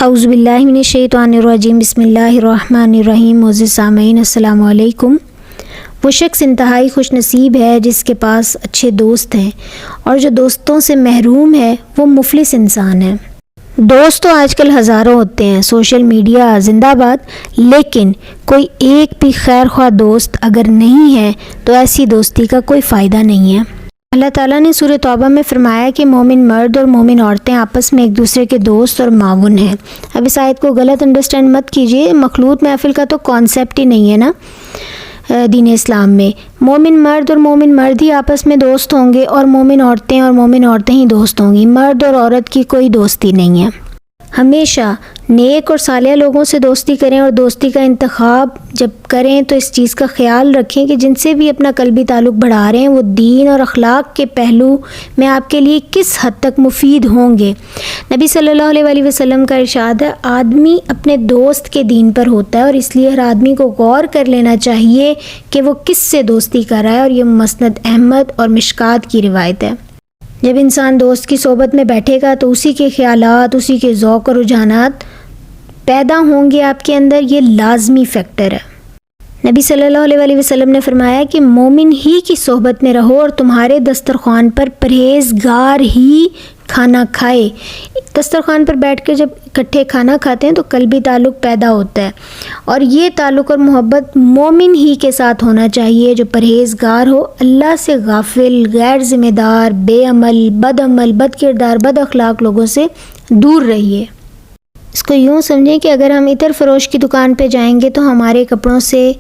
اعوذ باللہ من الشیطان الرجیم بسم اللہ الرحمن الرحیم۔ معزز سامعین السلام علیکم۔ وہ شخص انتہائی خوش نصیب ہے جس کے پاس اچھے دوست ہیں، اور جو دوستوں سے محروم ہے وہ مفلس انسان ہے۔ دوست تو آج کل ہزاروں ہوتے ہیں، سوشل میڈیا زندہ باد، لیکن کوئی ایک بھی خیر خواہ دوست اگر نہیں ہے تو ایسی دوستی کا کوئی فائدہ نہیں ہے۔ اللہ تعالیٰ نے سورہ توبہ میں فرمایا کہ مومن مرد اور مومن عورتیں آپس میں ایک دوسرے کے دوست اور معاون ہیں۔ اب اس آیت کو غلط انڈرسٹینڈ مت کیجیے، مخلوط محفل کا تو کانسیپٹ ہی نہیں ہے نا دین اسلام میں۔ مومن مرد اور مومن مرد ہی آپس میں دوست ہوں گے، اور مومن عورتیں ہی دوست ہوں گی۔ مرد اور عورت کی کوئی دوستی نہیں ہے۔ ہمیشہ نیک اور صالح لوگوں سے دوستی کریں، اور دوستی کا انتخاب جب کریں تو اس چیز کا خیال رکھیں کہ جن سے بھی اپنا قلبی تعلق بڑھا رہے ہیں وہ دین اور اخلاق کے پہلو میں آپ کے لیے کس حد تک مفید ہوں گے۔ نبی صلی اللہ علیہ وسلم کا ارشاد ہے، آدمی اپنے دوست کے دین پر ہوتا ہے، اور اس لیے ہر آدمی کو غور کر لینا چاہیے کہ وہ کس سے دوستی کر رہا ہے، اور یہ مسند احمد اور مشکات کی روایت ہے۔ جب انسان دوست کی صحبت میں بیٹھے گا تو اسی کے خیالات، اسی کے ذوق اور رجحانات پیدا ہوں گے آپ کے اندر، یہ لازمی فیکٹر ہے۔ نبی صلی اللہ علیہ وسلم نے فرمایا کہ مومن ہی کی صحبت میں رہو اور تمہارے دسترخوان پر پرہیزگار ہی کھانا کھائے۔ دسترخوان پر بیٹھ کر جب اکٹھے کھانا کھاتے ہیں تو قلبی تعلق پیدا ہوتا ہے، اور یہ تعلق اور محبت مومن ہی کے ساتھ ہونا چاہیے جو پرہیزگار ہو، اللہ سے غافل، غیر ذمہ دار، بے عمل، بد کردار، بد اخلاق لوگوں سے دور رہیے۔ اس کو یوں سمجھیں کہ اگر ہم عطر فروش کی دکان پہ جائیں گے تو ہمارے کپڑوں سے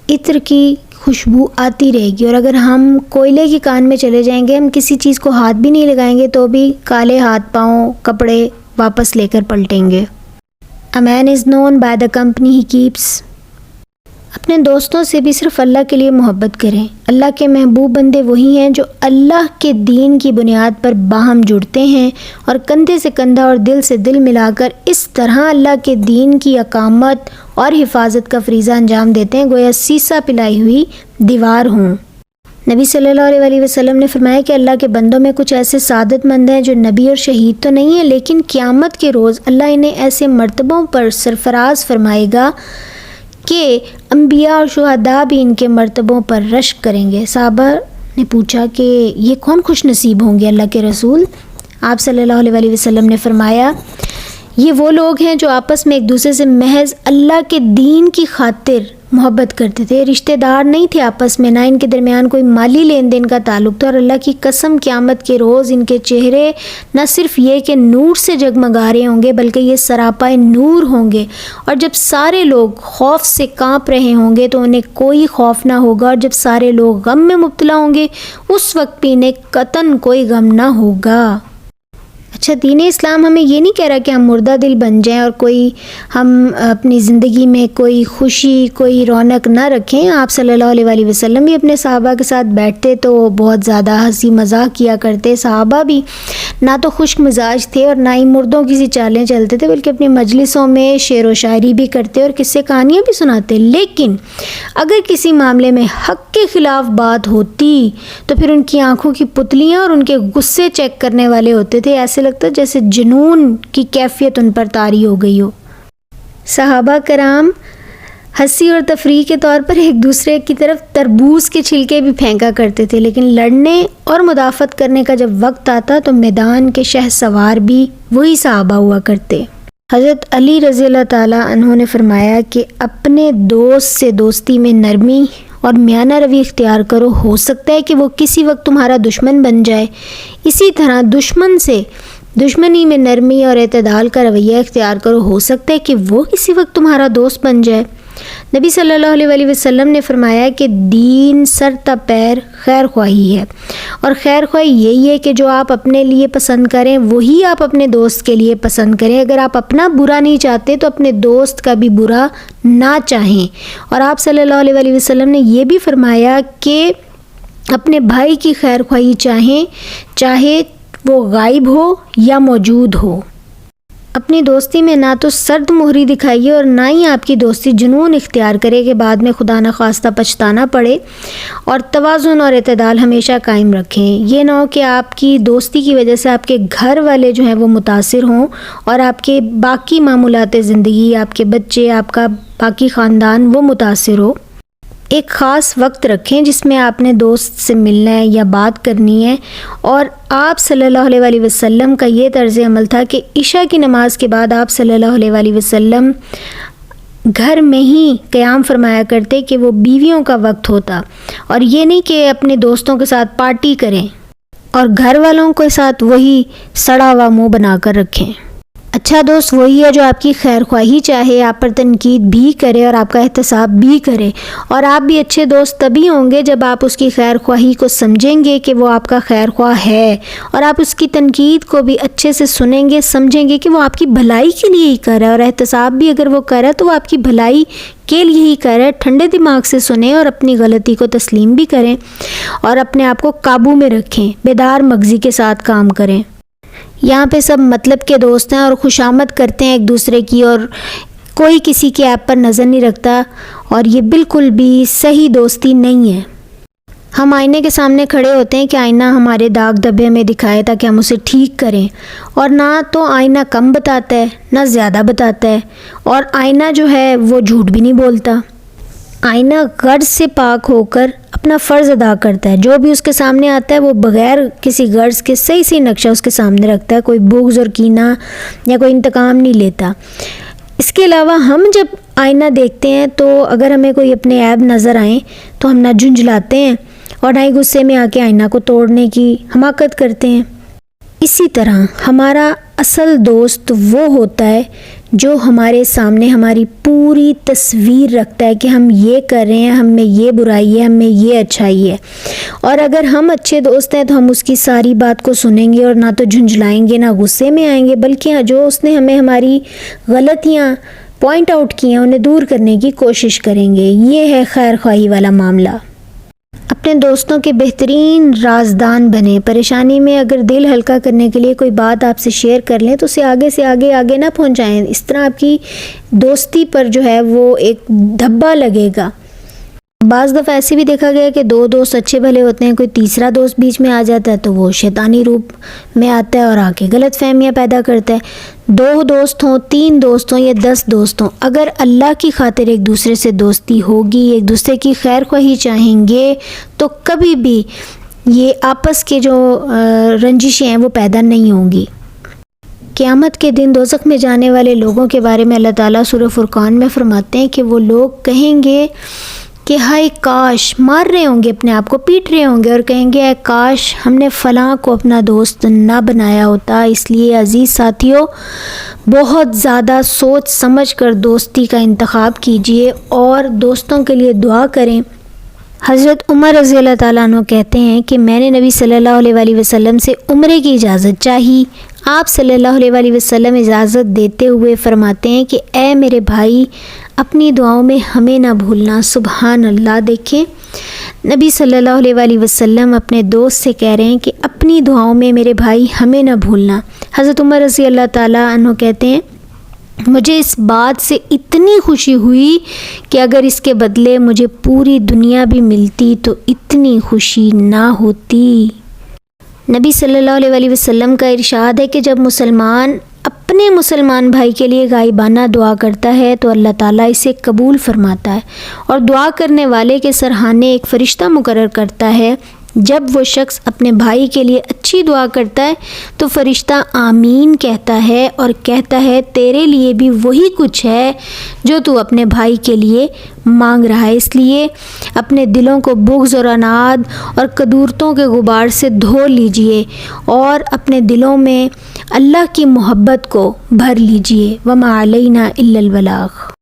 عطر کی خوشبو آتی رہے گی، اور اگر ہم کوئلے کی کان میں چلے جائیں گے، ہم کسی چیز کو ہاتھ بھی نہیں لگائیں گے تو بھی کالے ہاتھ پاؤں کپڑے واپس لے کر پلٹیں گے۔ A man is known by the company he keeps۔ اپنے دوستوں سے بھی صرف اللہ کے لیے محبت کریں۔ اللہ کے محبوب بندے وہی ہیں جو اللہ کے دین کی بنیاد پر باہم جڑتے ہیں، اور کندھے سے کندھا اور دل سے دل ملا کر اس طرح اللہ کے دین کی اقامت اور حفاظت کا فریضہ انجام دیتے ہیں گویا سیسا پلائی ہوئی دیوار ہوں۔ نبی صلی اللہ علیہ وسلم نے فرمایا کہ اللہ کے بندوں میں کچھ ایسے سعادت مند ہیں جو نبی اور شہید تو نہیں ہیں، لیکن قیامت کے روز اللہ انہیں ایسے مرتبوں پر سرفراز فرمائے گا کہ انبیاء اور شہداء بھی ان کے مرتبوں پر رشک کریں گے۔ صحابہ نے پوچھا کہ یہ کون خوش نصیب ہوں گے اللہ کے رسول؟ آپ صلی اللہ علیہ وسلم نے فرمایا، یہ وہ لوگ ہیں جو آپس میں ایک دوسرے سے محض اللہ کے دین کی خاطر محبت کرتے تھے، رشتہ دار نہیں تھے آپس میں، نہ ان کے درمیان کوئی مالی لین دین کا تعلق تھا، اور اللہ کی قسم قیامت کے روز ان کے چہرے نہ صرف یہ کہ نور سے جگمگا رہے ہوں گے بلکہ یہ سراپا نور ہوں گے، اور جب سارے لوگ خوف سے کانپ رہے ہوں گے تو انہیں کوئی خوف نہ ہوگا، اور جب سارے لوگ غم میں مبتلا ہوں گے اس وقت بھی انہیں قطعاً کوئی غم نہ ہوگا۔ اچھا، دین اسلام ہمیں یہ نہیں کہہ رہا کہ ہم مردہ دل بن جائیں اور ہم اپنی زندگی میں کوئی خوشی، کوئی رونق نہ رکھیں۔ آپ صلی اللہ علیہ وسلم بھی اپنے صحابہ کے ساتھ بیٹھتے تو بہت زیادہ ہنسی مذاق کیا کرتے۔ صحابہ بھی نہ تو خشک مزاج تھے اور نہ ہی مردوں کی سی چالیں چلتے تھے، بلکہ اپنی مجلسوں میں شعر و شاعری بھی کرتے اور قصے کہانیاں بھی سناتے۔ لیکن اگر کسی معاملے میں حق کے خلاف بات ہوتی تو پھر ان کی آنکھوں کی پتلیاں اور ان کے غصے چیک کرنے والے ہوتے تھے، ایسے لگتا جیسے جنون کی کیفیت ان پر طاری ہو گئی ہو۔ صحابہ کرام ہنسی اور تفریح کے طور پر ایک دوسرے کی طرف تربوز کے چھلکے بھی پھینکا کرتے تھے، لیکن لڑنے اور مدافعت کرنے کا جب وقت آتا تو میدان کے شہ سوار بھی وہی صحابہ ہوا کرتے۔ حضرت علی رضی اللہ تعالیٰ عنہ نے فرمایا کہ اپنے دوست سے دوستی میں نرمی اور میانہ روی اختیار کرو، ہو سکتا ہے کہ وہ کسی وقت تمہارا دشمن بن جائے۔ اسی طرح دشمن سے دشمنی میں نرمی اور اعتدال کا رویہ اختیار کرو، ہو سکتا ہے کہ وہ کسی وقت تمہارا دوست بن جائے۔ نبی صلی اللہ علیہ وسلم نے فرمایا کہ دین سر تا پیر خیر خواہی ہے، اور خیر خواہی یہی ہے کہ جو آپ اپنے لیے پسند کریں وہی آپ اپنے دوست کے لیے پسند کریں۔ اگر آپ اپنا برا نہیں چاہتے تو اپنے دوست کا بھی برا نہ چاہیں۔ اور آپ صلی اللہ علیہ وسلم نے یہ بھی فرمایا کہ اپنے بھائی کی خیر خواہی چاہیں، چاہے وہ غائب ہو یا موجود ہو۔ اپنی دوستی میں نہ تو سرد مہری دکھائیے اور نہ ہی آپ کی دوستی جنون اختیار کرے کہ بعد میں خدا نخواستہ پچھتانا پڑے، اور توازن اور اعتدال ہمیشہ قائم رکھیں۔ یہ نہ ہو کہ آپ کی دوستی کی وجہ سے آپ کے گھر والے جو ہیں وہ متاثر ہوں اور آپ کے باقی معمولات زندگی، آپ کے بچے، آپ کا باقی خاندان وہ متاثر ہو۔ ایک خاص وقت رکھیں جس میں آپ نے دوست سے ملنا ہے یا بات کرنی ہے، اور آپ صلی اللہ علیہ وسلم کا یہ طرز عمل تھا کہ عشاء کی نماز کے بعد آپ صلی اللہ علیہ وسلم گھر میں ہی قیام فرمایا کرتے کہ وہ بیویوں کا وقت ہوتا، اور یہ نہیں کہ اپنے دوستوں کے ساتھ پارٹی کریں اور گھر والوں کے ساتھ وہی سڑا ہوا منہ بنا کر رکھیں۔ اچھا دوست وہی ہے جو آپ کی خیر خواہی چاہے، آپ پر تنقید بھی کرے اور آپ کا احتساب بھی کرے، اور آپ بھی اچھے دوست تبھی ہوں گے جب آپ اس کی خیر خواہی کو سمجھیں گے کہ وہ آپ کا خیر خواہ ہے، اور آپ اس کی تنقید کو بھی اچھے سے سنیں گے، سمجھیں گے کہ وہ آپ کی بھلائی کے لیے ہی کر رہا ہے، اور احتساب بھی اگر وہ کر رہا ہے تو وہ آپ کی بھلائی کے لیے ہی کر رہا ہے۔ ٹھنڈے دماغ سے سنیں اور اپنی غلطی کو تسلیم بھی کریں، اور اپنے آپ کو قابو میں رکھیں، بیدار مغزی کے ساتھ کام کریں۔ یہاں پہ سب مطلب کے دوست ہیں اور خوشامد کرتے ہیں ایک دوسرے کی، اور کوئی کسی کی ایپ پر نظر نہیں رکھتا، اور یہ بالکل بھی صحیح دوستی نہیں ہے۔ ہم آئینے کے سامنے کھڑے ہوتے ہیں کہ آئینہ ہمارے داغ دھبے میں دکھائے تاکہ ہم اسے ٹھیک کریں، اور نہ تو آئینہ کم بتاتا ہے نہ زیادہ بتاتا ہے، اور آئینہ جو ہے وہ جھوٹ بھی نہیں بولتا۔ آئینہ غرض سے پاک ہو کر اپنا فرض ادا کرتا ہے، جو بھی اس کے سامنے آتا ہے وہ بغیر کسی غرض کے صحیح نقشہ اس کے سامنے رکھتا ہے، کوئی بغض اور کینہ یا کوئی انتقام نہیں لیتا۔ اس کے علاوہ ہم جب آئینہ دیکھتے ہیں تو اگر ہمیں کوئی اپنے عیب نظر آئیں تو ہم نہ جھنجھلاتے ہیں اور نہ ہی غصے میں آ کے آئینہ کو توڑنے کی حماقت کرتے ہیں۔ اسی طرح ہمارا اصل دوست وہ ہوتا ہے جو ہمارے سامنے ہماری پوری تصویر رکھتا ہے کہ ہم یہ کر رہے ہیں، ہم میں یہ برائی ہے، ہم میں یہ اچھائی ہے، اور اگر ہم اچھے دوست ہیں تو ہم اس کی ساری بات کو سنیں گے اور نہ تو جھنجھلائیں گے نہ غصے میں آئیں گے، بلکہ جو اس نے ہمیں ہماری غلطیاں پوائنٹ آؤٹ کی ہیں انہیں دور کرنے کی کوشش کریں گے۔ یہ ہے خیر خواہی والا معاملہ۔ اپنے دوستوں کے بہترین رازدان بنیں۔ پریشانی میں اگر دل ہلکا کرنے کے لیے کوئی بات آپ سے شیئر کر لیں تو اسے آگے نہ پہنچائیں، اس طرح آپ کی دوستی پر جو ہے وہ ایک دھبا لگے گا۔ بعض دفعہ ایسے بھی دیکھا گیا کہ دو دوست اچھے بھلے ہوتے ہیں، کوئی تیسرا دوست بیچ میں آ جاتا ہے تو وہ شیطانی روپ میں آتا ہے اور آ کے غلط فہمیاں پیدا کرتا ہے۔ 2 دوست ہوں، 3 دوست ہوں یا 10 دوست ہوں، اگر اللہ کی خاطر ایک دوسرے سے دوستی ہوگی، ایک دوسرے کی خیر خواہی چاہیں گے تو کبھی بھی یہ آپس کے جو رنجشیں ہیں وہ پیدا نہیں ہوں گی۔ قیامت کے دن دوزخ میں جانے والے لوگوں کے بارے میں اللہ تعالیٰ سورہ فرقان میں فرماتے ہیں کہ وہ لوگ کہیں گے کہ ہائے کاش، مار رہے ہوں گے، اپنے آپ کو پیٹ رہے ہوں گے اور کہیں گے اے کاش ہم نے فلاں کو اپنا دوست نہ بنایا ہوتا۔ اس لیے عزیز ساتھیوں، بہت زیادہ سوچ سمجھ کر دوستی کا انتخاب کیجیے اور دوستوں کے لیے دعا کریں۔ حضرت عمر رضی اللہ تعالیٰ عنہ کہتے ہیں کہ میں نے نبی صلی اللہ علیہ وسلم سے عمرے کی اجازت چاہی۔ آپ صلی اللہ علیہ وسلم اجازت دیتے ہوئے فرماتے ہیں کہ اے میرے بھائی، اپنی دعاؤں میں ہمیں نہ بھولنا۔ سبحان اللہ! دیکھیں نبی صلی اللہ علیہ وسلم اپنے دوست سے کہہ رہے ہیں کہ اپنی دعاؤں میں میرے بھائی ہمیں نہ بھولنا۔ حضرت عمر رضی اللہ تعالیٰ عنہ کہتے ہیں مجھے اس بات سے اتنی خوشی ہوئی کہ اگر اس کے بدلے مجھے پوری دنیا بھی ملتی تو اتنی خوشی نہ ہوتی۔ نبی صلی اللہ علیہ وسلم کا ارشاد ہے کہ جب مسلمان اپنے مسلمان بھائی کے لیے غائبانہ دعا کرتا ہے تو اللہ تعالیٰ اسے قبول فرماتا ہے، اور دعا کرنے والے کے سرہانے ایک فرشتہ مقرر کرتا ہے۔ جب وہ شخص اپنے بھائی کے لیے اچھی دعا کرتا ہے تو فرشتہ آمین کہتا ہے اور کہتا ہے تیرے لیے بھی وہی کچھ ہے جو تو اپنے بھائی کے لیے مانگ رہا ہے۔ اس لیے اپنے دلوں کو بغض اور عناد اور کدورتوں کے غبار سے دھو لیجئے اور اپنے دلوں میں اللہ کی محبت کو بھر لیجئے۔ وما علینا الا البلاغ۔